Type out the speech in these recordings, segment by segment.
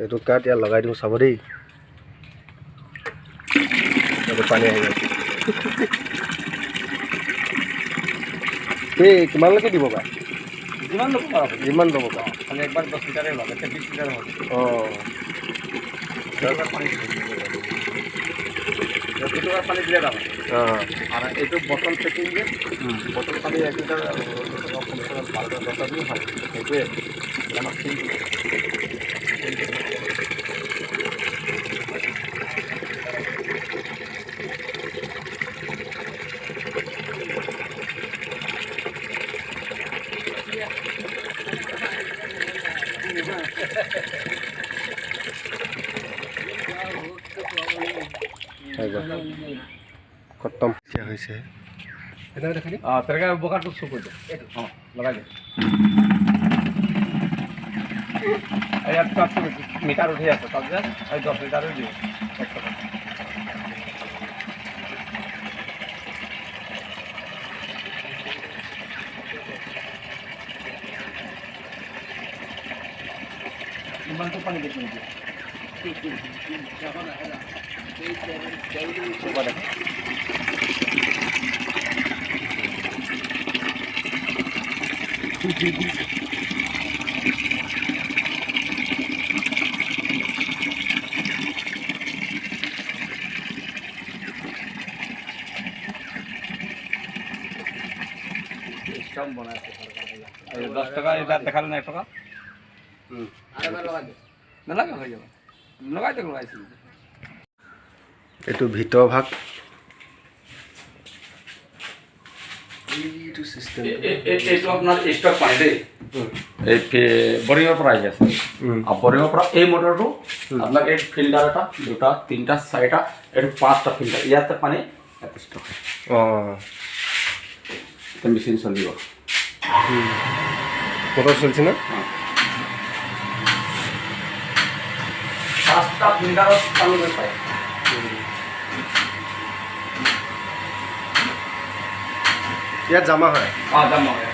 এইটোত কাট ইয়াত লগাই দিওঁ চাব দেই পানী আহি গৈছে এই কিমানলৈকে দিব পাৰে যিমান ল'ব পাৰে খালি একবাৰ 10 লিটাৰে লগাই 20 লিটাৰ হ'ব অঁ পানী দিলে দাম অঁ আর এইটো বটল পেকিং যে বটল খালি 1 লিটার 12 দিন হয় এইটোৱে আমাক খতম হৈছে তেরকা বোকাটো চুপ হৈ যায় লগাই দে ইয়াত মিটার উঠি আছে তাৰপিছত 10 লিটাৰো দিওঁ 1 টকা ইমানটো পানী দিছোঁ $10 এটা দেখালে না 1 টাকা নালাগে হৈ যাব লগাই তো লগাইছিল এইটো ভিতৰ ভাগ এইটো সিস্টেম এইটো আপনাৰ স্টক পাই দেই এই বৰিংৰ পৰা আহি আছে আৰ বৰিংৰ পৰা এই মোটৰটো আপনাৰ এই ফিল্টাৰ এটা দুটা তিনটা চাৰিটা এই পাঁচটা ফিল্টার ইয়াতে পানী এত স্টক অঁ এটা মেচিন চলিব মোটর চলছে না পাঁচটা ফিল্টারত পানী পায় ইয়াত জমা হয় দাম হয়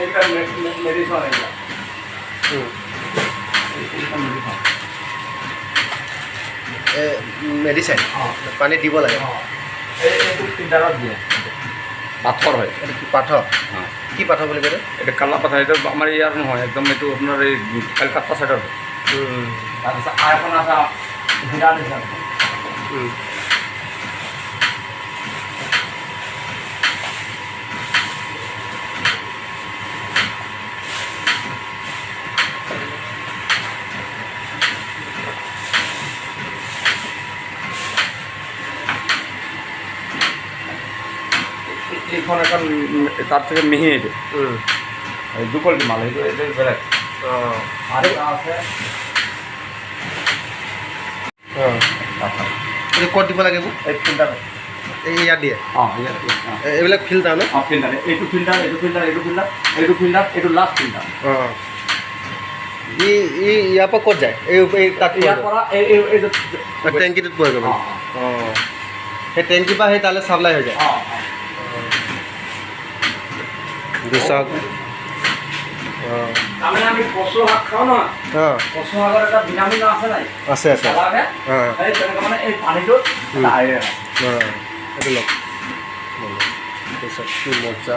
এটা মেডিসিন আছে মেডিচিন পানী দিব লাগে এইটো ফিল্টাৰত দিয়ে পাথৰ হয় এইটো কি পাঠ কি পাঠ বুলি কয় এটা কালা পাথৰ এটা আমাৰ ইয়াৰ নহয় একদম এইটো আপোনাৰ এই কলকাতা সাইডৰ তাৰপিছত আৰু এখন আছে হিৰা নিচিনা এইখন এখন তার থেকে মিহি এইটো দু কোয়ালিটি মাল এইটো এইটো বেলেগ আর এটা আছে এইটো ক'ত দিব লাগে এই ফিল্টার এই ইয়াত দিয়ে ইয়াত এইবিলাক ফিল্টাৰ ন ফিল্টাৰ এইটো ফিল্টাৰ এইটো ফিল্টাৰ এইটো ফিল্টাৰ এইটো ফিল্টাৰ এইটো লাষ্ট ফিল্টাৰ অঁ ইয়াৰ পৰা ক'ত যায় এই তাত ইয়াৰ পৰা এইটো টেংকিটোত পৰে গ'ল অঁ সেই টেংকিৰ পৰা সেই তালৈ চাপ্লাই হৈ যায় দুশক তাৰমানে আমি কচু শাক খাওঁ ন কচু শাকৰ এটা ভিটামিন আছে নাই আছে আছে এই তেনেকৈ মানে এই পানীটোত এইটো লওক কি মজা